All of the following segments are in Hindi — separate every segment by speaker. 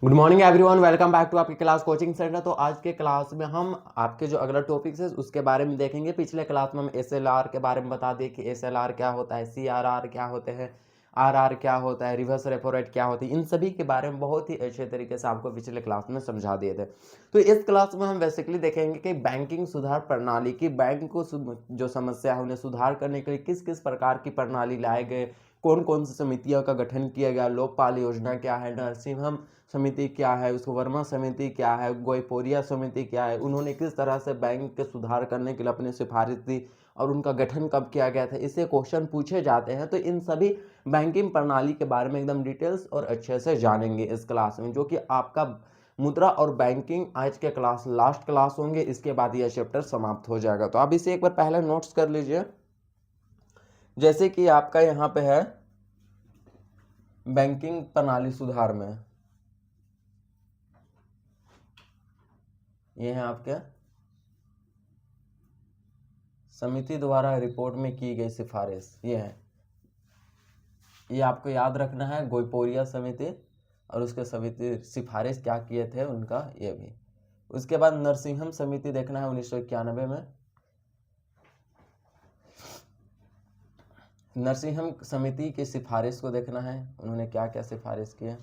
Speaker 1: Good morning everyone, welcome back to आपकी क्लास कोचिंग सेंटर। तो आज के क्लास में हम आपके जो अगला टॉपिक्स है उसके बारे में देखेंगे। पिछले क्लास में हम एसएलआर के बारे में बता दिए कि एसएलआर क्या होता है, सीआरआर क्या होते हैं, आरआर क्या होता है, रिवर्स रेपो रेट क्या होती है, इन सभी के बारे में बहुत ही अच्छे तरीके से आपको पिछले क्लास में समझा दिए थे। तो इस क्लास में हम बेसिकली देखेंगे कि बैंकिंग सुधार प्रणाली की बैंक को जो समस्या है उन्हें सुधार करने के लिए किस किस प्रकार की प्रणाली लाए गए, कौन कौन सी समितियों का गठन किया गया, लोकपाल योजना क्या है, नरसिम्हम समिति क्या है, उसको वर्मा समिति क्या है, गोयपोरिया समिति क्या है, उन्होंने किस तरह से बैंक के सुधार करने के लिए अपनी सिफारिश दी और उनका गठन कब किया गया था, इससे क्वेश्चन पूछे जाते हैं। तो इन सभी बैंकिंग प्रणाली के बारे में एकदम डिटेल्स और अच्छे से जानेंगे इस क्लास में, जो कि आपका मुद्रा और बैंकिंग आज के क्लास लास्ट क्लास होंगे। इसके बाद यह चैप्टर समाप्त हो जाएगा। तो आप इसे एक बार पहले नोट्स कर लीजिए। जैसे कि आपका यहाँ पे है बैंकिंग प्रणाली सुधार में, ये है आपके समिति द्वारा रिपोर्ट में की गई सिफारिश, ये है। ये आपको याद रखना है, गोयपोरिया समिति और उसके समिति सिफारिश क्या किए थे उनका, ये भी। उसके बाद नरसिंहम समिति देखना है 1991 में। नरसिंहम समिति की सिफारिश को देखना है, उन्होंने क्या क्या सिफारिश किए।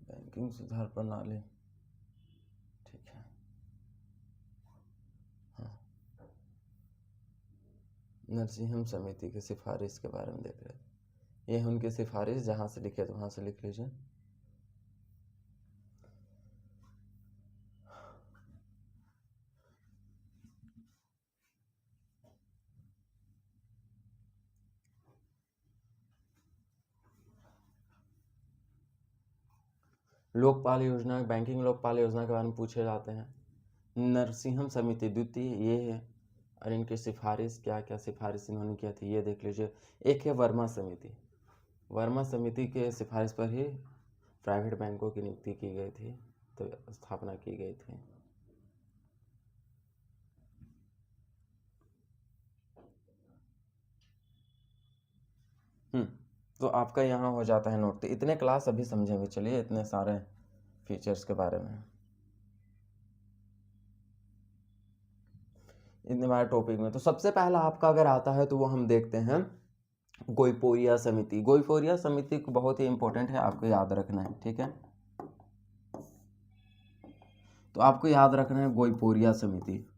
Speaker 1: बैंकिंग सुधार प्रणाली, ठीक है। हाँ, नरसिंहम समिति की सिफारिश के बारे में देख रहे हैं। ये है उनकी सिफारिश, जहाँ से लिखे तो वहाँ से लिख लीजिए। लोकपाल योजना, बैंकिंग लोकपाल योजना के बारे में पूछे जाते हैं। नरसिंहम समिति द्वितीय, ये है। और इनकी सिफारिश, क्या क्या सिफारिश इन्होंने किया थी, ये देख लीजिए। एक है वर्मा समिति, वर्मा समिति के सिफारिश पर ही प्राइवेट बैंकों की नियुक्ति की गई थी, तो स्थापना की गई थी। तो आपका यहाँ हो जाता है नोट। तो इतने क्लास अभी समझेंगे, चलिए, इतने सारे फीचर्स के बारे में, इतने बारे टॉपिक में। तो सबसे पहला आपका अगर आता है तो वो हम देखते हैं गोयपोरिया समिति। गोयपोरिया समिति को बहुत ही इंपॉर्टेंट है, आपको याद रखना है, ठीक है। तो आपको याद रखना है गोयपोरिया समिति।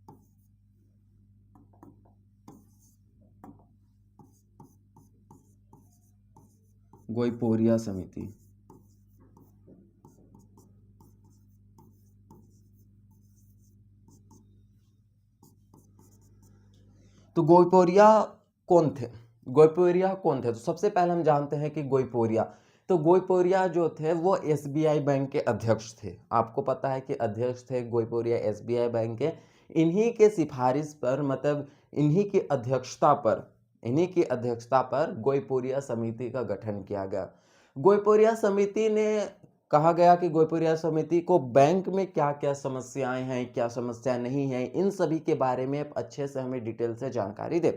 Speaker 1: गोयपोरिया समिति, तो गोयपोरिया कौन थे? गोयपोरिया कौन थे? तो सबसे पहले हम जानते हैं कि गोयपोरिया, तो गोयपोरिया जो थे वो एसबीआई बैंक के अध्यक्ष थे। आपको पता है कि अध्यक्ष थे गोयपोरिया एसबीआई बैंक के। इन्हीं के सिफारिश पर, मतलब इन्हीं की अध्यक्षता पर गोयपोरिया समिति का गठन किया गया। गोयपोरिया समिति ने, कहा गया कि गोयपोरिया समिति को बैंक में क्या क्या समस्याएं हैं, क्या समस्या नहीं है, इन सभी के बारे में अच्छे से हमें डिटेल से जानकारी दे।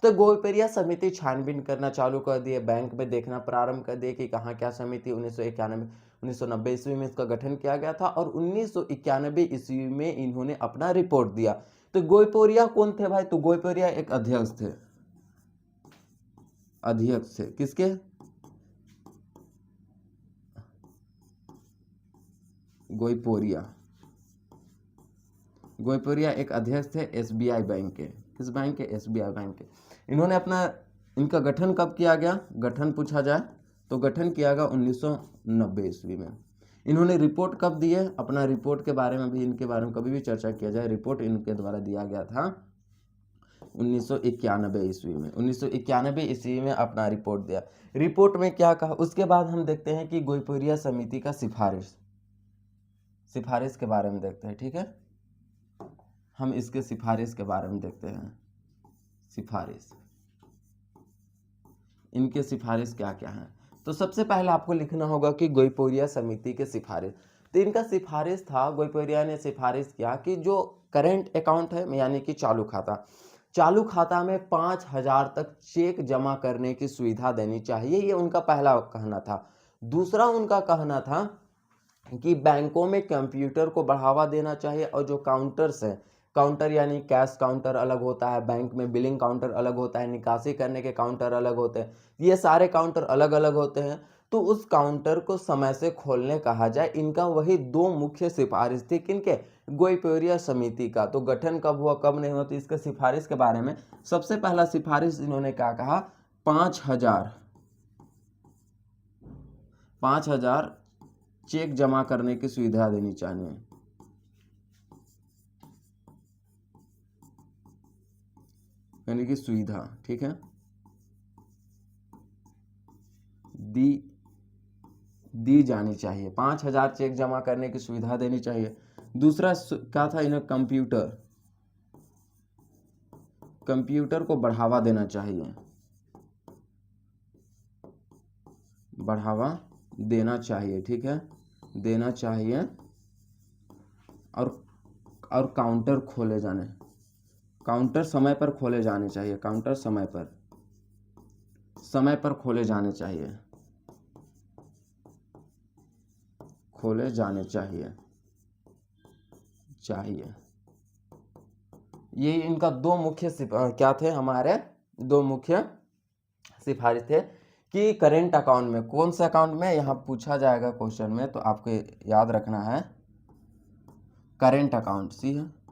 Speaker 1: तो गोयपोरिया समिति छानबीन करना चालू कर दिए, बैंक में देखना प्रारंभ कर दिए कि कहाँ क्या समिति। 1990 ईस्वी में इसका गठन किया गया था और 1991 ईस्वी में इन्होंने अपना रिपोर्ट दिया। तो गोयपोरिया कौन थे भाई? तो गोयपोरिया एक अध्यक्ष थे, किसके? गोयपोरिया एक अध्यक्ष थे एसबीआई बैंक के। किस बैंक के? एसबीआई बैंक के। इन्होंने अपना, इनका गठन कब किया गया, गठन पूछा जाए तो गठन किया गया 1990 ईस्वी में। इन्होंने रिपोर्ट कब दी है? अपना रिपोर्ट के बारे में भी, इनके बारे में कभी भी चर्चा किया जाए, रिपोर्ट इनके द्वारा दिया गया था 1991 ईस्वी में, 1991 ईस्वी में अपना रिपोर्ट दिया। रिपोर्ट में क्या कहा, उसके बाद हम देखते हैं कि गोइपोरिया समिति का सिफारिश के बारे में देखते हैं। ठीक है, हम इसके सिफारिश के बारे में देखते हैं। सिफारिश, इनके सिफारिश क्या क्या हैं। तो सबसे पहले आपको लिखना होगा कि गोइपोरिया समिति के सिफारिश। तो इनका सिफारिश था, गोइपोरिया ने सिफारिश किया कि जो करेंट अकाउंट है यानी कि चालू खाता में 5,000 तक चेक जमा करने की सुविधा देनी चाहिए, ये उनका पहला कहना था। दूसरा उनका कहना था कि बैंकों में कंप्यूटर को बढ़ावा देना चाहिए, और जो काउंटर्स हैं, काउंटर यानी कैश काउंटर अलग होता है, बैंक में बिलिंग काउंटर अलग होता है, निकासी करने के काउंटर अलग होते हैं, ये सारे काउंटर अलग अलग होते हैं। तो उस काउंटर को समय से खोलने कहा जाए। इनका वही दो मुख्य सिफारिश थी, किनके, गोइपोरिया समिति का। तो गठन कब हुआ कब नहीं हुआ, तो इसके सिफारिश के बारे में सबसे पहला सिफारिश इन्होंने क्या कहा, 5,000 चेक जमा करने की सुविधा देनी चाहिए। यानी कि सुविधा, ठीक है, दी जानी चाहिए। 5,000 चेक जमा करने की सुविधा देनी चाहिए। दूसरा क्या था, इन्हें कंप्यूटर को बढ़ावा देना चाहिए, ठीक है, देना चाहिए। और काउंटर समय पर खोले जाने चाहिए, काउंटर समय पर खोले जाने चाहिए। ये इनका दो मुख्य क्या थे, हमारे दो मुख्य सिफारिश थे कि करेंट अकाउंट में, कौन सा अकाउंट में, यहाँ पूछा जाएगा क्वेश्चन में, तो आपको याद रखना है करेंट अकाउंट, सी है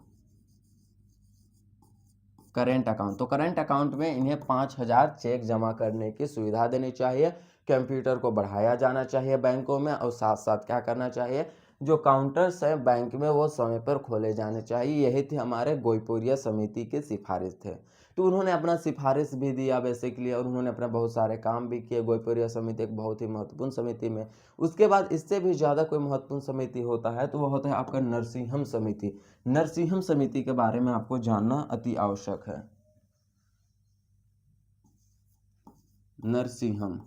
Speaker 1: करेंट अकाउंट। तो करेंट अकाउंट में इन्हें 5,000 चेक जमा करने की सुविधा देनी चाहिए, कंप्यूटर को बढ़ाया जाना चाहिए बैंकों में, और साथ साथ क्या करना चाहिए, जो काउंटर्स हैं बैंक में वो समय पर खोले जाने चाहिए। यही थे हमारे गोइपोरिया समिति के सिफारिश थे। तो उन्होंने अपना सिफारिश भी दिया बेसिकली, और उन्होंने अपना बहुत सारे काम भी किए। गोइपोरिया समिति एक बहुत ही महत्वपूर्ण समिति में, उसके बाद इससे भी ज़्यादा कोई महत्वपूर्ण समिति होता है तो वो होता है आपका नरसिंहम समिति। नरसिंहम समिति के बारे में आपको जानना अति आवश्यक है। नरसिंहम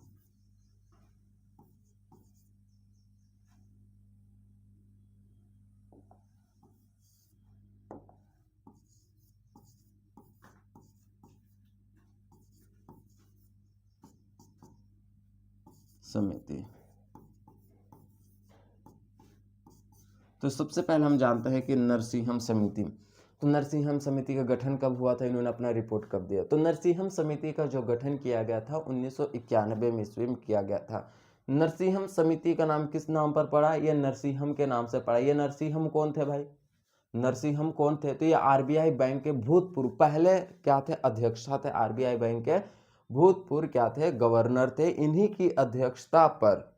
Speaker 1: समिति। तो सबसे पहले हम जानते हैं कि नरसिंहम समिति, तो नरसिंहम समिति का गठन कब हुआ था, इन्होंने अपना रिपोर्ट कब दिया। तो नरसिंहम समिति का जो गठन किया गया था 1991 ईस्वी में किया गया था। नरसिंहम समिति का नाम किस नाम पर पड़ा, ये नरसिंहम के नाम से पड़ा। ये नरसिंहम कौन थे भाई, नरसिंहम कौन थे, तो ये आरबीआई बैंक के भूतपूर्व, पहले क्या थे, अध्यक्षता थे आरबीआई बैंक के, भूतपूर्व क्या थे, गवर्नर थे। इन्हीं की अध्यक्षता पर,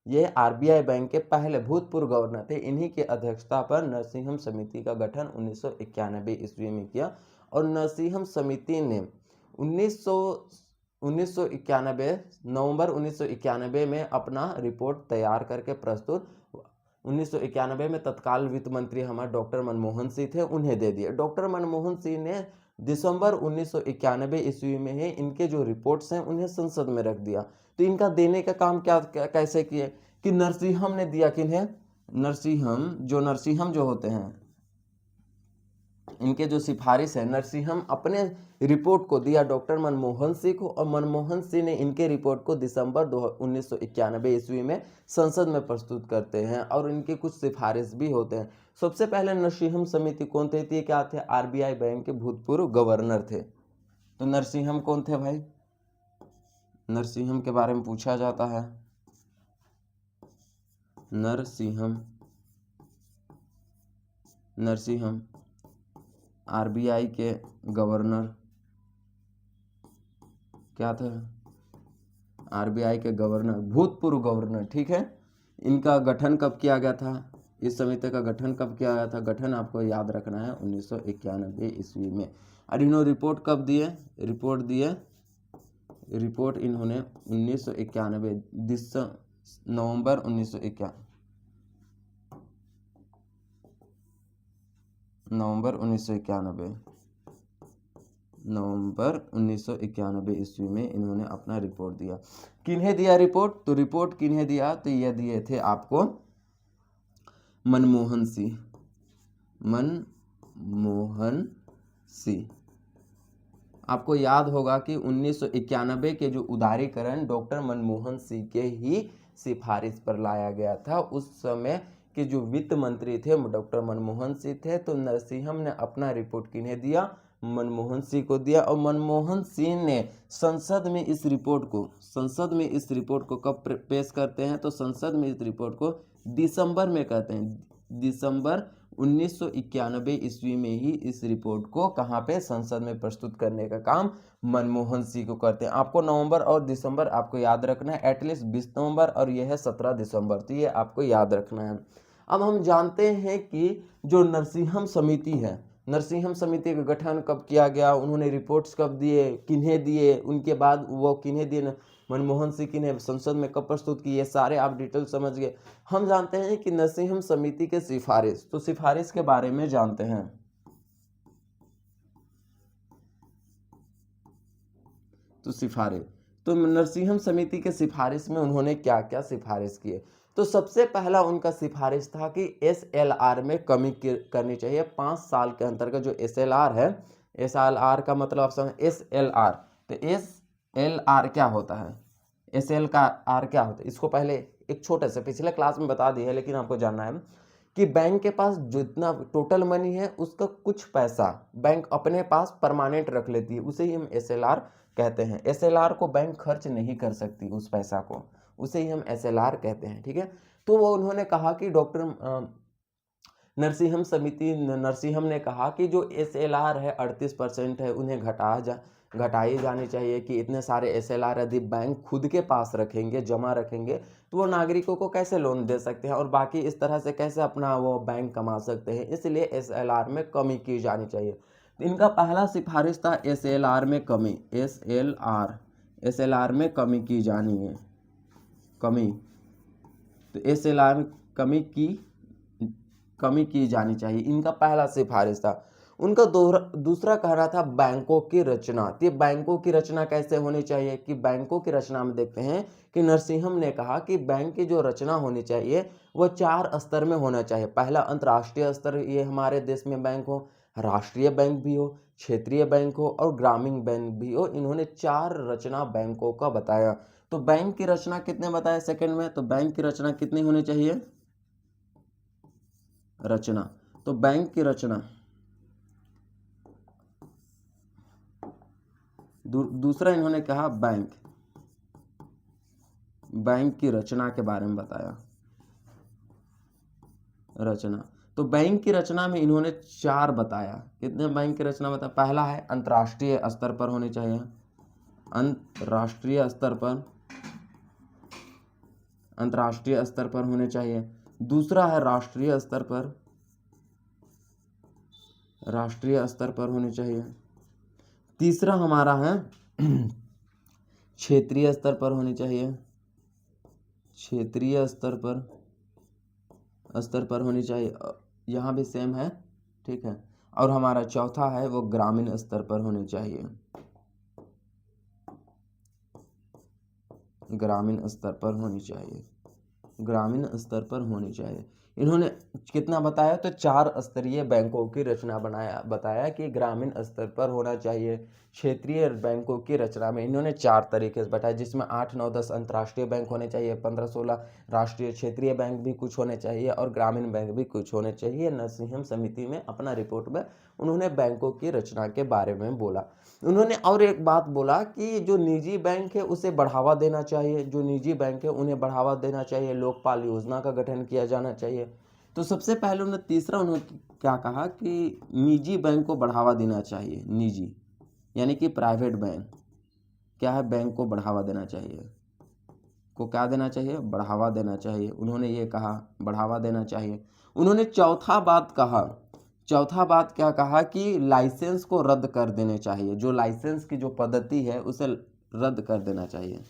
Speaker 1: ये आरबीआई बैंक के पहले भूतपूर्व गवर्नर थे, इन्हीं की अध्यक्षता पर नरसिंहम समिति का गठन 1991 ईस्वी में किया। और नरसिंहम समिति ने 1991 नवंबर 1991 में अपना रिपोर्ट तैयार करके प्रस्तुत, 1991 में तत्काल वित्त मंत्री हमारे डॉक्टर मनमोहन सिंह थे, उन्हें दे दिए। डॉक्टर मनमोहन सिंह ने दिसंबर 1991 ईस्वी में ही इनके जो रिपोर्ट्स हैं उन्हें संसद में रख दिया। तो इनका देने का काम कैसे किए कि नरसिंहम ने दिया, किन्हें, नरसिंहम जो होते हैं, इनके जो सिफारिश है, नरसिंहम अपने रिपोर्ट को दिया डॉक्टर मनमोहन सिंह को, और मनमोहन सिंह ने इनके रिपोर्ट को दिसंबर 1991 ईस्वी में संसद में प्रस्तुत करते हैं, और इनके कुछ सिफारिश भी होते हैं। सबसे पहले नरसिंहम समिति कौन थे, ये क्या थे, आरबीआई बैंक के भूतपूर्व गवर्नर थे। तो नरसिंहम कौन थे भाई, नरसिंहम के बारे में पूछा जाता है। नरसिंहम आरबीआई के गवर्नर क्या थे, आरबीआई के गवर्नर, भूतपूर्व गवर्नर, ठीक है। इनका गठन कब किया गया था, इस समिति का गठन कब किया गया था, गठन आपको याद रखना है 1991 ईस्वी में। और इन्होंने रिपोर्ट कब दिए, रिपोर्ट इन्होंने 1991 नवंबर 1991 ईस्वी में इन्होंने अपना रिपोर्ट दिया। किन्हें दिया रिपोर्ट, तो रिपोर्ट किन्हें दिया, तो ये दिए थे आपको मनमोहन सिंह। आपको याद होगा कि 1991 के जो उदारीकरण डॉक्टर मनमोहन सिंह के ही सिफारिश पर लाया गया था। उस समय के जो वित्त मंत्री थे डॉक्टर मनमोहन सिंह थे। तो नरसिंहम ने अपना रिपोर्ट किन्हें दिया, मनमोहन सिंह को दिया। और मनमोहन सिंह ने संसद में इस रिपोर्ट को कब पेश करते हैं, तो संसद में इस रिपोर्ट को दिसंबर में करते हैं। दिसंबर 1991 ईस्वी में ही इस रिपोर्ट को कहाँ पे, संसद में प्रस्तुत करने का काम मनमोहन सिंह को करते हैं। आपको नवंबर और दिसंबर आपको याद रखना है, एटलीस्ट 20 नवंबर और यह है 17 दिसंबर, तो ये आपको याद रखना है। अब हम जानते हैं कि जो नरसिंहम समिति है, नरसिंहम समिति का गठन कब किया गया, उन्होंने रिपोर्ट्स कब दिए, किन्हें दिए, उनके बाद वो किन्हें दिए, मनमोहन सिंह किन्हें संसद में कब प्रस्तुत की, ये सारे आप डिटेल समझ गए। हम जानते हैं कि नरसिंहम समिति के सिफारिश, तो सिफारिश के बारे में जानते हैं। तो सिफारिश, तो नरसिंहम समिति के सिफारिश में उन्होंने क्या क्या सिफारिश किए, तो सबसे पहला उनका सिफारिश था कि SLR में कमी करनी चाहिए। 5 साल के अंतर्गत जो SLR है, SLR का मतलब आप समझ, SLR, तो SLR क्या होता है, SLR क्या होता है, इसको पहले एक छोटे से पिछले क्लास में बता दिया है, लेकिन आपको जानना है कि बैंक के पास जितना टोटल मनी है उसका कुछ पैसा बैंक अपने पास परमानेंट रख लेती है, उसे ही हम SLR कहते हैं। SLR को बैंक खर्च नहीं कर सकती, उस पैसा को, उसे ही हम SLR कहते हैं, ठीक है। तो वो उन्होंने कहा कि डॉक्टर नरसिंहम ने कहा कि जो SLR है 38% है, उन्हें घटाई जानी चाहिए, कि इतने सारे SLR यदि बैंक खुद के पास रखेंगे, जमा रखेंगे, तो वो नागरिकों को कैसे लोन दे सकते हैं और बाकी इस तरह से कैसे अपना वो बैंक कमा सकते हैं, इसलिए SLR में कमी की जानी चाहिए। इनका पहला सिफारिश था SLR में कमी, SLR में कमी की जानी है, कमी, तो SLR में कमी की जानी चाहिए, इनका पहला सिफारिश था। उनका दूसरा कहना था बैंकों की रचना। तो बैंकों की रचना कैसे होनी चाहिए, कि बैंकों की रचना में देखते हैं कि नरसिंहम ने कहा कि बैंक की जो रचना होनी चाहिए वो 4 स्तर में होना चाहिए। पहला अंतर्राष्ट्रीय स्तर, ये हमारे देश में बैंक हो, राष्ट्रीय बैंक भी हो, क्षेत्रीय बैंक हो और ग्रामीण बैंक भी हो। इन्होंने 4 रचना बैंकों का बताया। तो बैंक की रचना कितने बताया सेकंड में, तो बैंक की रचना कितनी होनी चाहिए, रचना, तो बैंक की रचना, दूसरा इन्होंने कहा बैंक की रचना के बारे में बताया, रचना। तो बैंक की रचना में इन्होंने 4 बताया, कितने बैंक की रचना बताया, पहला है अंतर्राष्ट्रीय स्तर पर होनी चाहिए, अंतर्राष्ट्रीय स्तर पर होने चाहिए। दूसरा है राष्ट्रीय स्तर पर होने चाहिए। तीसरा हमारा है क्षेत्रीय स्तर पर होनी चाहिए, क्षेत्रीय स्तर पर होनी चाहिए, यहाँ भी सेम है, ठीक है। और हमारा चौथा है वो ग्रामीण स्तर पर होनी चाहिए, ग्रामीण स्तर पर होनी चाहिए। इन्होंने कितना बताया, तो 4 स्तरीय बैंकों की रचना बताया कि ग्रामीण स्तर पर होना चाहिए। क्षेत्रीय बैंकों की रचना में इन्होंने 4 तरीके से बताया, जिसमें 8, 9, 10 अंतर्राष्ट्रीय बैंक होने चाहिए, 15, 16 राष्ट्रीय क्षेत्रीय बैंक भी कुछ होने चाहिए और ग्रामीण बैंक भी कुछ होने चाहिए। नरसिंहम समिति में अपना रिपोर्ट में उन्होंने बैंकों की रचना के बारे में बोला। उन्होंने और एक बात बोला कि जो निजी बैंक है उसे बढ़ावा देना चाहिए, जो निजी बैंक है उन्हें बढ़ावा देना चाहिए, लोकपाल योजना का गठन किया जाना चाहिए। तो सबसे पहले उन्होंने क्या कहा कि निजी बैंक को बढ़ावा देना चाहिए, निजी यानी कि प्राइवेट बैंक क्या है, बैंक को बढ़ावा देना चाहिए, क्या देना चाहिए, बढ़ावा देना चाहिए। उन्होंने ये कहा बढ़ावा देना चाहिए। उन्होंने चौथा बात कहा, चौथा बात क्या कहा कि लाइसेंस को रद्द कर देने चाहिए, जो लाइसेंस की जो पद्धति है उसे रद्द कर देना चाहिए।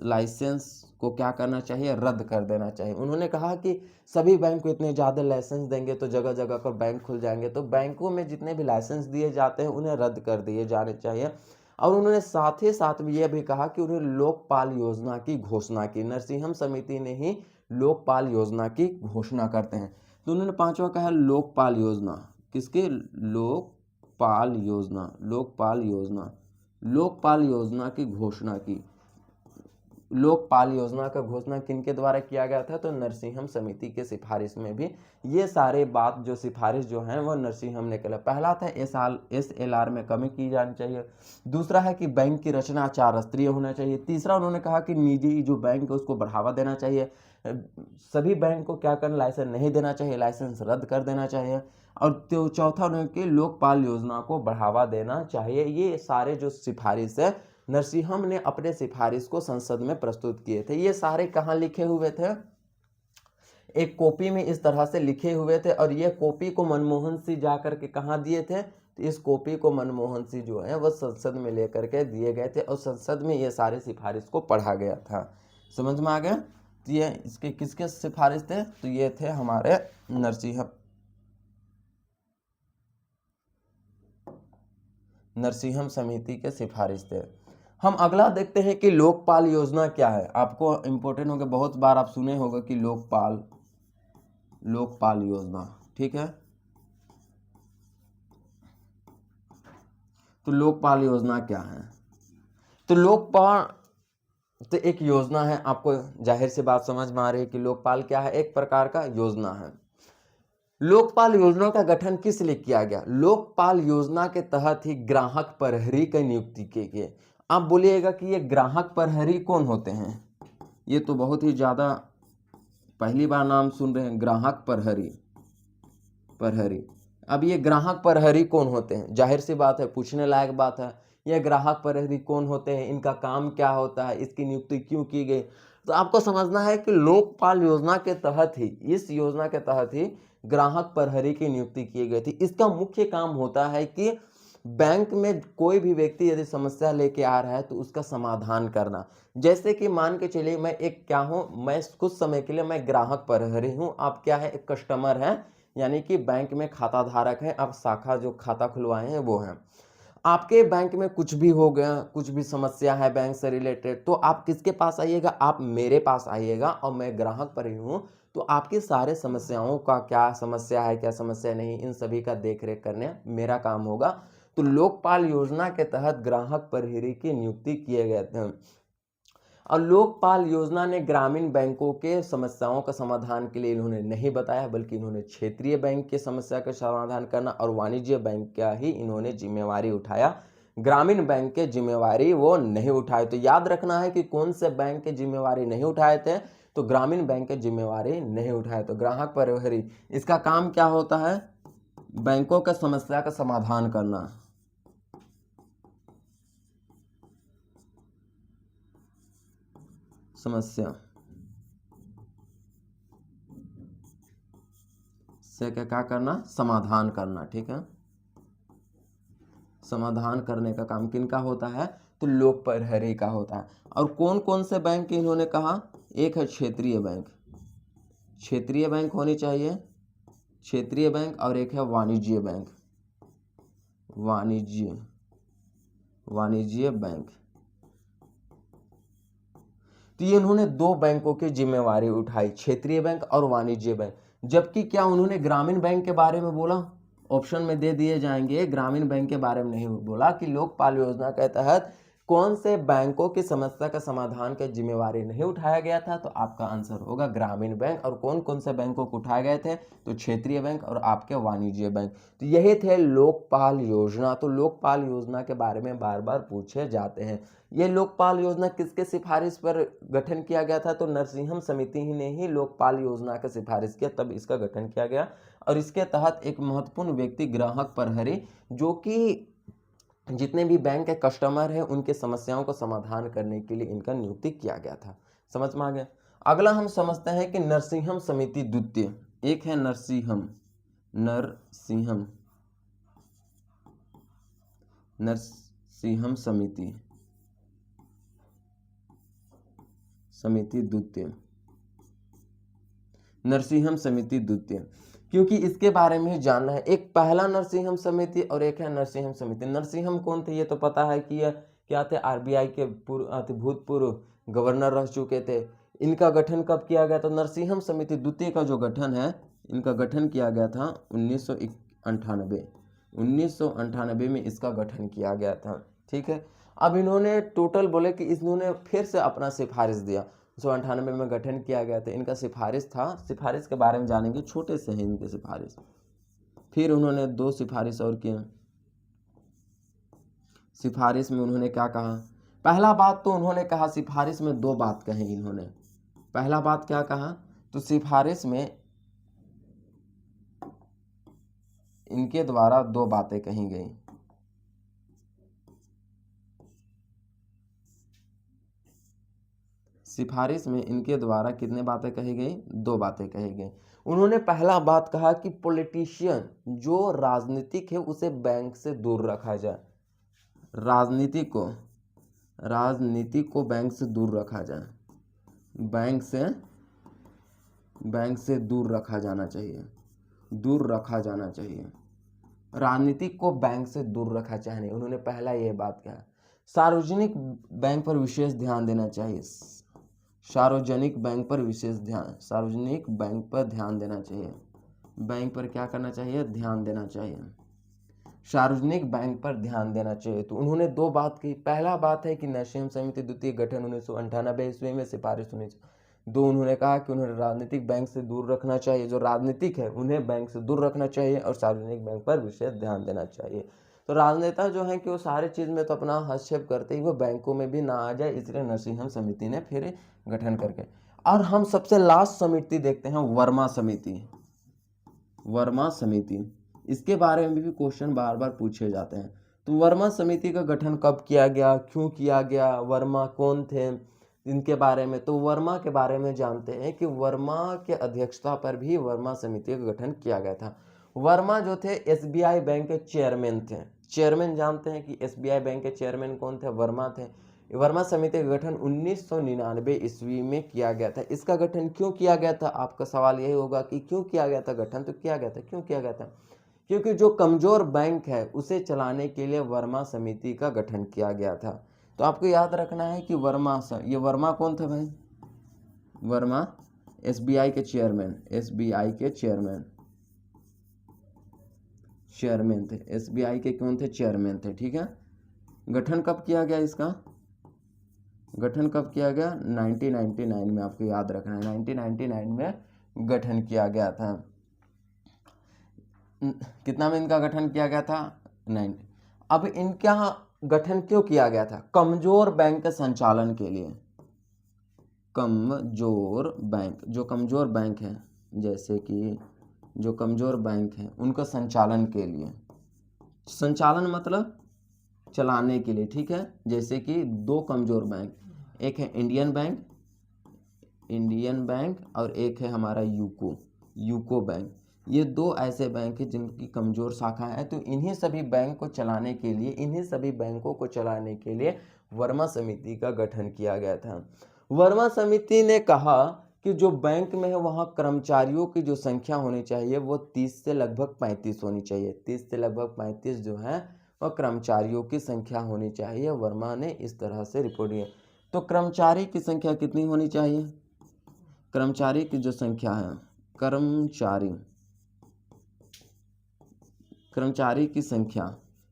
Speaker 1: लाइसेंस को क्या करना चाहिए, रद्द कर देना चाहिए। उन्होंने कहा कि सभी बैंक को इतने ज़्यादा लाइसेंस देंगे तो जगह जगह पर बैंक खुल जाएंगे, तो बैंकों में जितने भी लाइसेंस दिए जाते हैं उन्हें रद्द कर दिए जाने चाहिए। और उन्होंने साथ ही साथ में यह भी कहा कि उन्हें लोकपाल योजना की घोषणा की। नरसिंहम समिति ने ही लोकपाल योजना की घोषणा करते हैं। तो उन्होंने पांचवा कहा लोकपाल योजना, किसके, लोकपाल योजना, लोकपाल योजना, लोकपाल योजना की घोषणा की। लोकपाल योजना का घोषणा किनके द्वारा किया गया था, तो नरसिंहम समिति के सिफारिश में भी ये सारे बात जो सिफारिश जो है वो नरसिंहम ने किया। पहला था SLR में कमी की जानी चाहिए। दूसरा है कि बैंक की रचना 4 स्तरीय होना चाहिए। तीसरा उन्होंने कहा कि निजी जो बैंक है उसको बढ़ावा देना चाहिए। सभी बैंक को क्या करना, लाइसेंस नहीं देना चाहिए, लाइसेंस रद्द कर देना चाहिए। और चौथा उन्होंने कि लोकपाल योजना को बढ़ावा देना चाहिए। ये सारे जो सिफारिश है नरसिंहम ने अपने सिफारिश को संसद में प्रस्तुत किए थे। ये सारे कहाँ लिखे हुए थे, एक कॉपी में इस तरह से लिखे हुए थे। और ये कॉपी को मनमोहन सिंह जाकर के कहाँ दिए थे, तो इस कॉपी को मनमोहन सिंह जो है वह संसद में लेकर के दिए गए थे और संसद में ये सारे सिफारिश को पढ़ा गया था। समझ में आ गया। तो ये इसके किसके सिफारिश थे, तो ये थे हमारे नरसिंहम समिति के सिफारिश थे। हम अगला देखते हैं कि लोकपाल योजना क्या है। आपको इंपॉर्टेंट होगा, बहुत बार आप सुने होगा कि लोकपाल योजना, ठीक है। तो लोकपाल योजना क्या है, तो लोकपाल तो एक योजना है। आपको जाहिर सी बात समझ में आ रही है कि लोकपाल क्या है, एक प्रकार का योजना है। लोकपाल योजना का गठन किस लिए किया गया, लोकपाल योजना के तहत ही ग्राहक प्रहरी की नियुक्ति की गई। आप बोलिएगा कि ये ग्राहक प्रहरी कौन होते हैं, ये तो बहुत ही ज्यादा पहली बार नाम सुन रहे हैं, ग्राहक प्रहरी। अब ये ग्राहक प्रहरी कौन होते हैं, जाहिर सी बात है पूछने लायक बात है। ये ग्राहक प्रहरी कौन होते हैं, इनका काम क्या होता है, इसकी नियुक्ति क्यों की गई। तो आपको समझना है कि लोकपाल योजना के तहत ही, इस योजना के तहत ही ग्राहक प्रहरी की नियुक्ति की गई थी। इसका मुख्य काम होता है कि बैंक में कोई भी व्यक्ति यदि समस्या लेके आ रहा है तो उसका समाधान करना। जैसे कि मान के चलिए मैं एक क्या हूं, मैं कुछ समय के लिए मैं ग्राहक प्रहरी हूं, आप क्या है, एक कस्टमर है, यानी कि बैंक में खाता धारक है, आप शाखा जो खाता खुलवाए हैं वो हैं। आपके बैंक में कुछ भी हो गया, कुछ भी समस्या है बैंक से रिलेटेड, तो आप किसके पास आइएगा, आप मेरे पास आइएगा। और मैं ग्राहक पर ही हूं, तो आपकी सारे समस्याओं का क्या समस्या है, क्या समस्या नहीं, इन सभी का देख रेख करने मेरा काम होगा। तो लोकपाल योजना के तहत ग्राहक प्रहरी की नियुक्ति किए गए थे। और लोकपाल योजना ने ग्रामीण बैंकों के समस्याओं का समाधान के लिए इन्होंने नहीं बताया, बल्कि इन्होंने क्षेत्रीय बैंक की समस्या का समाधान करना और वाणिज्य बैंक का ही इन्होंने जिम्मेवारी उठाया। ग्रामीण बैंक के जिम्मेवारी वो नहीं उठाए। तो याद रखना है कि कौन से बैंक के जिम्मेवारी नहीं उठाए थे, तो ग्रामीण बैंक के जिम्मेवारी नहीं उठाए। तो ग्राहक प्रहरी इसका काम क्या होता है, बैंकों का समस्या का समाधान करना। समस्या से क्या करना, समाधान करना, ठीक है। समाधान करने का काम किनका होता है, तो लोक प्रहरी का होता है। और कौन कौन से बैंक इन्होंने कहा, एक है क्षेत्रीय बैंक, क्षेत्रीय बैंक होनी चाहिए, क्षेत्रीय बैंक, और एक है वाणिज्य बैंक, वाणिज्य बैंक। तो ये इन्होंने दो बैंकों की जिम्मेवारी उठाई, क्षेत्रीय बैंक और वाणिज्य बैंक। जबकि क्या उन्होंने ग्रामीण बैंक के बारे में बोला, ऑप्शन में दे दिए जाएंगे, ग्रामीण बैंक के बारे में नहीं बोला कि लोकपाल योजना के तहत कौन से बैंकों की समस्या का समाधान की जिम्मेवारी नहीं उठाया गया था, तो आपका आंसर होगा ग्रामीण बैंक। और कौन कौन से बैंकों को उठाए गए थे, तो क्षेत्रीय बैंक और आपके वाणिज्य बैंक। तो यही थे लोकपाल योजना। तो लोकपाल योजना के बारे में बार बार पूछे जाते हैं। ये लोकपाल योजना किसके सिफारिश पर गठन किया गया था, तो नरसिंहम समिति ही ने ही लोकपाल योजना का सिफारिश किया, तब इसका गठन किया गया। और इसके तहत एक महत्वपूर्ण व्यक्ति ग्राहक प्रहरी, जो कि जितने भी बैंक के कस्टमर हैं उनके समस्याओं को समाधान करने के लिए इनका नियुक्ति किया गया था। समझ में आ गया। अगला हम समझते हैं कि नरसिंहम समिति द्वितीय, एक है नरसिंहम, नरसिंहम, नरसिंहम समिति, समिति द्वितीय, नरसिंहम समिति द्वितीय, क्योंकि इसके बारे में जानना है। एक पहला नरसिंहम समिति और एक है नरसिंहम समिति। नरसिंहम कौन थे ये तो पता है कि यह क्या थे, आरबीआई के भूतपूर्व गवर्नर रह चुके थे। इनका गठन कब किया गया? तो नरसिंहम समिति द्वितीय का जो गठन है, इनका गठन किया गया था 1998 में इसका गठन किया गया था। ठीक है, अब इन्होंने टोटल बोले कि इन्होंने फिर से अपना सिफारिश दिया। 1998 में गठन किया गया था, इनका सिफारिश था। सिफारिश के बारे में जानेंगे, छोटे से हैं इनके सिफारिश। फिर उन्होंने 2 सिफारिश और किए। सिफारिश में उन्होंने क्या कहा? पहला बात तो उन्होंने कहा, सिफारिश में 2 बात कही इन्होंने। पहला बात क्या कहा? तो सिफारिश में इनके द्वारा 2 बातें कही गई। सिफारिश में इनके द्वारा कितने बातें कही गई? 2 बातें कही गई। उन्होंने पहला बात कहा कि पॉलिटिशियन जो राजनीतिक है उसे बैंक से दूर रखा जाए। राजनीति को बैंक से दूर रखा जाए। बैंक से दूर रखा जाना चाहिए, दूर रखा जाना चाहिए। राजनीतिक को बैंक से दूर रखा चाहिए, उन्होंने पहला ये बात कहा। सार्वजनिक बैंक पर विशेष ध्यान देना चाहिए। सार्वजनिक बैंक पर ध्यान देना चाहिए। बैंक पर क्या करना चाहिए? ध्यान देना चाहिए। सार्वजनिक बैंक पर ध्यान देना चाहिए। तो उन्होंने 2 बात की। पहला बात है कि नरसिंहम समिति द्वितीय गठन 1998 ईस्वी में सिफारिश होनी चाहिए। 2 उन्होंने कहा कि उन्हें राजनीतिक बैंक से दूर रखना चाहिए, जो राजनीतिक है उन्हें बैंक से दूर रखना चाहिए, और सार्वजनिक बैंक पर विशेष ध्यान देना चाहिए। तो राजनेता जो है कि वो सारे चीज़ में तो अपना हस्तक्षेप करते ही वो बैंकों में भी ना आ जाए, इसलिए नरसिंहम समिति ने फिर गठन करके। और हम सबसे लास्ट समिति देखते हैं, वर्मा समिति। वर्मा समिति, इसके बारे में भी क्वेश्चन बार बार पूछे जाते हैं। तो वर्मा समिति का गठन कब किया गया, क्यों किया गया, वर्मा कौन थे, इनके बारे में। तो वर्मा के बारे में जानते हैं कि वर्मा के अध्यक्षता पर भी वर्मा समिति का गठन किया गया था। वर्मा जो थे एसबीआई बैंक के चेयरमैन थे। चेयरमैन जानते हैं कि एसबीआई बैंक के चेयरमैन कौन थे? वर्मा थे। वर्मा समिति का गठन 1999 ईस्वी में किया गया था। इसका गठन क्यों किया गया था? आपका सवाल यही होगा कि क्यों किया गया था गठन। तो किया गया था, क्यों किया गया था? क्योंकि जो कमजोर बैंक है उसे चलाने के लिए वर्मा समिति का गठन किया गया था। तो आपको याद रखना है कि ये वर्मा कौन थे भाई? वर्मा एसबीआई के चेयरमैन थे। एसबीआई के कौन थे? चेयरमैन थे। ठीक है, गठन कब किया गया इसका? गठन कब किया गया? 1999 में। आपको याद रखना है 1999 में गठन किया गया था। कितना में इनका गठन किया गया था? 90। अब इनका गठन क्यों किया गया था? कमजोर बैंक के संचालन के लिए। कमजोर बैंक, जो कमजोर बैंक है, जैसे कि जो कमजोर बैंक है उनका संचालन के लिए। संचालन मतलब चलाने के लिए। ठीक है, जैसे कि 2 कमजोर बैंक, एक है इंडियन बैंक और एक है हमारा यूको बैंक। ये 2 ऐसे बैंक हैं जिनकी कमजोर शाखा है। तो इन्हीं सभी बैंकों को चलाने के लिए वर्मा समिति का गठन किया गया था। वर्मा समिति ने कहा कि जो बैंक में है वहाँ कर्मचारियों की जो संख्या होनी चाहिए वो 30 से लगभग 35 होनी चाहिए। 30 से लगभग 35 जो है वह कर्मचारियों की संख्या होनी चाहिए। वर्मा ने इस तरह से रिपोर्ट दिया। तो कर्मचारी की संख्या कितनी होनी चाहिए? कर्मचारी की जो संख्या है, कर्मचारी की संख्या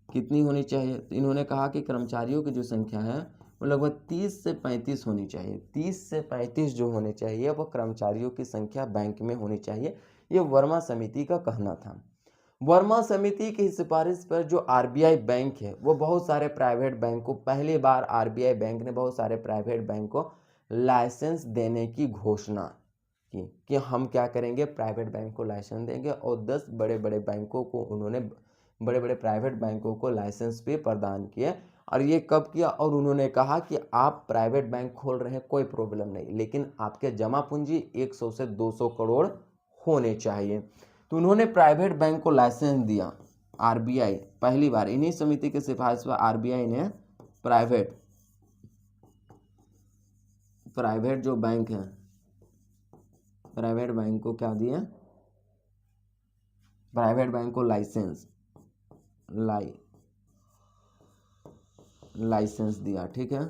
Speaker 1: कितनी होनी चाहिए? तो इन्होंने कहा कि कर्मचारियों की जो संख्या है वो लगभग 30 से 35 होनी चाहिए। 30 से 35 जो होने चाहिए वो कर्मचारियों की संख्या बैंक में होनी चाहिए। ये वर्मा समिति का कहना था। वर्मा समिति की सिफारिश पर जो आरबीआई बैंक है वो बहुत सारे प्राइवेट बैंक को, पहली बार आरबीआई बैंक ने बहुत सारे प्राइवेट बैंक को लाइसेंस देने की घोषणा की कि हम क्या करेंगे, प्राइवेट बैंक को लाइसेंस देंगे। और 10 बड़े बड़े बैंकों को उन्होंने, बड़े बड़े प्राइवेट बैंकों को लाइसेंस भी प्रदान किए। और ये कब किया? और उन्होंने कहा कि आप प्राइवेट बैंक खोल रहे हैं कोई प्रॉब्लम नहीं, लेकिन आपके जमा पूंजी 100 से 200 करोड़ होने चाहिए। तो उन्होंने प्राइवेट बैंक को लाइसेंस दिया। आरबीआई पहली बार इन्हीं समिति की सिफारिश पर आरबीआई ने प्राइवेट जो बैंक है, प्राइवेट बैंक को क्या दिया, प्राइवेट बैंक को लाइसेंस दिया। ठीक है,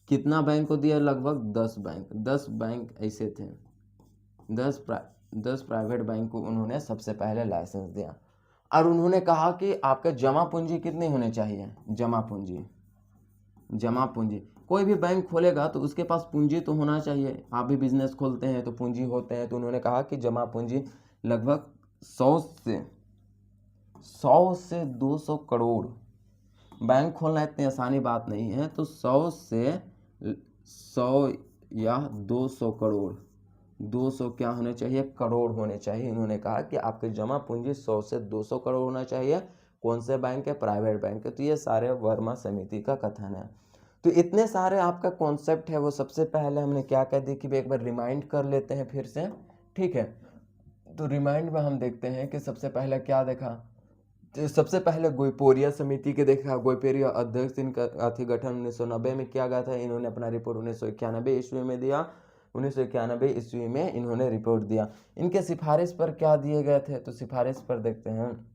Speaker 1: कितना बैंक को दिया? लगभग 10 बैंक ऐसे थे, 10 प्राइवेट बैंक को उन्होंने सबसे पहले लाइसेंस दिया। और उन्होंने कहा कि आपका जमा पूंजी कितनी होनी चाहिए? जमा पूंजी कोई भी बैंक खोलेगा तो उसके पास पूंजी तो होना चाहिए। आप भी बिजनेस खोलते हैं तो पूंजी होते हैं। तो उन्होंने कहा कि जमा पूंजी लगभग 100 से 200 करोड़। बैंक खोलना इतनी आसानी बात नहीं है। तो 100 या 200 करोड़, 200 क्या होने चाहिए? करोड़ होने चाहिए। इन्होंने कहा कि आपकी जमा पूंजी 100 से 200 करोड़ होना चाहिए। कौन से बैंक है? प्राइवेट बैंक है। तो ये सारे वर्मा समिति का कथन है। तो इतने सारे आपका कॉन्सेप्ट है वो सबसे पहले हमने क्या कह दी कि एक बार रिमाइंड कर लेते हैं फिर से। ठीक है, तो रिमाइंड में हम देखते हैं कि सबसे पहले क्या देखा, तो सबसे पहले गोइपोरिया समिति के देखा। गोइपोरिया अध्यक्ष इनका गठन 1990 में किया गया था। इन्होंने अपना रिपोर्ट 1991 ईस्वी में दिया। 1991 ईस्वी में इन्होंने रिपोर्ट दिया। इनके सिफारिश पर क्या दिए गए थे? तो सिफारिश पर देखते हैं।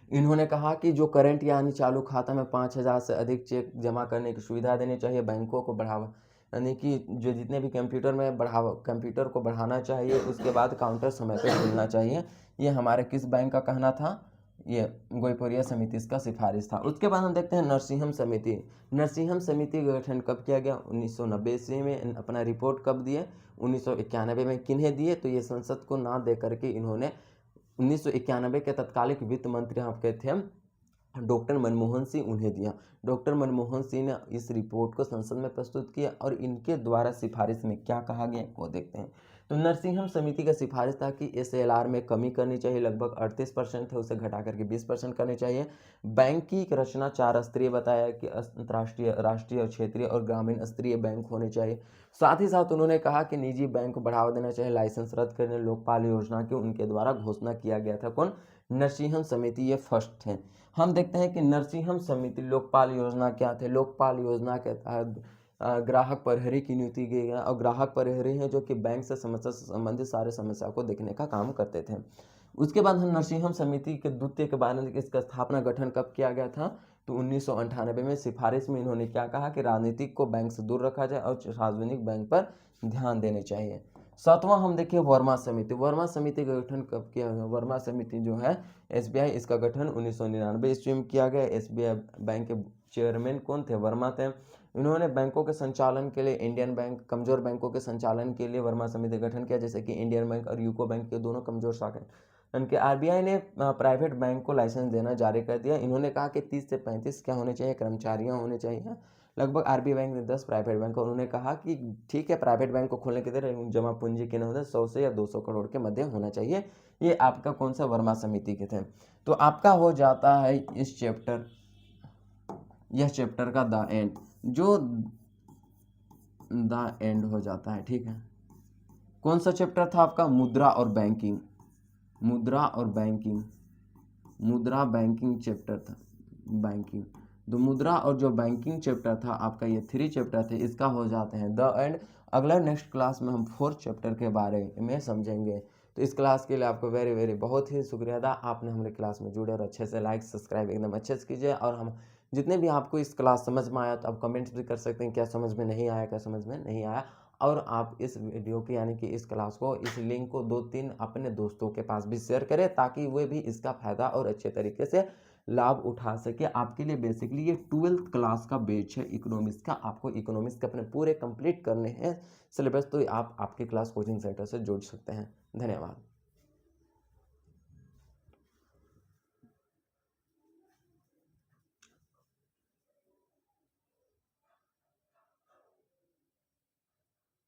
Speaker 1: इन्होंने कहा कि जो करंट यानी चालू खाता में 5000 से अधिक चेक जमा करने की सुविधा देनी चाहिए। बैंकों को बढ़ावा, यानी कि जो जितने भी कंप्यूटर को बढ़ाना चाहिए। उसके बाद काउंटर समय पर खुलना चाहिए। ये हमारे किस बैंक का कहना था? ये गोइपोरिया समिति इसका सिफारिश था। उसके बाद हम देखते हैं नरसिंहम समिति। नरसिंहम समिति का गठन कब किया गया? 1990 ईस्वी में। अपना रिपोर्ट कब दिए? 1991 में। किन्हें दिए? तो ये संसद को ना दे करके इन्होंने 1991 के तत्कालिक वित्त मंत्री आपके थे डॉक्टर मनमोहन सिंह, उन्हें दिया। डॉक्टर मनमोहन सिंह ने इस रिपोर्ट को संसद में प्रस्तुत किया और इनके द्वारा सिफारिश में क्या कहा गया वो देखते हैं। तो नरसिंहम समिति का सिफारिश था कि एसएलआर में कमी करनी चाहिए। लगभग 38% है, उसे घटा करके 20% करनी चाहिए। बैंक की रचना 4 स्तरीय बताया कि अंतर्राष्ट्रीय, राष्ट्रीय, क्षेत्रीय और ग्रामीण स्तरीय बैंक होने चाहिए। साथ ही साथ उन्होंने कहा कि निजी बैंक को बढ़ावा देना चाहिए। लाइसेंस रद्द करने लोकपाल योजना की उनके द्वारा घोषणा किया गया था। कौन? नरसिंहम समिति, ये फर्स्ट थे। हम देखते हैं कि नरसिंहम समिति लोकपाल योजना क्या थे? लोकपाल योजना के तहत ग्राहक प्रहरी की नियुक्ति की गई और ग्राहक प्रहरी हैं जो कि बैंक से समस्या से संबंधित सारे समस्या को देखने का काम करते थे। उसके बाद हम नरसिंहम समिति के द्वितीय के बारे में इसका स्थापना गठन कब किया गया था? तो 1998 में। सिफारिश में इन्होंने क्या कहा कि राजनीतिक को बैंक से दूर रखा जाए और सार्वजनिक बैंक पर ध्यान देने चाहिए। सातवां हम देखिए वर्मा समिति। वर्मा समिति का गठन कब किया गया? वर्मा समिति जो है एसबीआई, इसका गठन 1999 ईस्वी में किया गया। एसबीआई बैंक के चेयरमैन कौन थे? वर्मा थे। इन्होंने बैंकों के संचालन के लिए इंडियन बैंक, कमजोर बैंकों के संचालन के लिए वर्मा समिति का गठन किया, जैसे कि इंडियन बैंक और यूको बैंक के दोनों कमजोर शाखा। उनके आरबीआई ने प्राइवेट बैंक को लाइसेंस देना जारी कर दिया। इन्होंने कहा कि 30 से 35 क्या होने चाहिए? कर्मचारियां होने चाहिए। लगभग आरबीआई बैंक ने 10 प्राइवेट बैंक, और उन्होंने कहा कि ठीक है, प्राइवेट बैंक को खोलने की देर जमा पूंजी के होता 100 से या 200 करोड़ के मध्य होना चाहिए। ये आपका कौन सा? वर्मा समिति के थे। तो आपका हो जाता है इस चैप्टर, यह चैप्टर का द एंड, जो द एंड हो जाता है। ठीक है, कौन सा चैप्टर था आपका? मुद्रा और बैंकिंग। मुद्रा बैंकिंग चैप्टर था। बैंकिंग, तो मुद्रा और जो बैंकिंग चैप्टर था आपका, ये 3 चैप्टर थे, इसका हो जाते हैं द एंड। अगला नेक्स्ट क्लास में हम 4th चैप्टर के बारे में समझेंगे। तो इस क्लास के लिए आपको वेरी बहुत ही शुक्रिया अदा, आपने हमारे क्लास में जुड़े और अच्छे से लाइक सब्सक्राइब एकदम अच्छे से कीजिए। और हम जितने भी आपको इस क्लास समझ में आया तो आप कमेंट्स भी कर सकते हैं, क्या समझ में नहीं आया, क्या समझ में नहीं आया। और आप इस वीडियो की, यानी कि इस क्लास को, इस लिंक को 2-3 अपने दोस्तों के पास भी शेयर करें, ताकि वे भी इसका फ़ायदा और अच्छे तरीके से लाभ उठा सके। आपके लिए बेसिकली ये 12th क्लास का बैच है इकोनॉमिक्स का। आपको इकोनॉमिक्स के अपने पूरे कंप्लीट करने हैं सिलेबस, तो आप आपके क्लास कोचिंग सेंटर से जुड़ सकते हैं। धन्यवाद।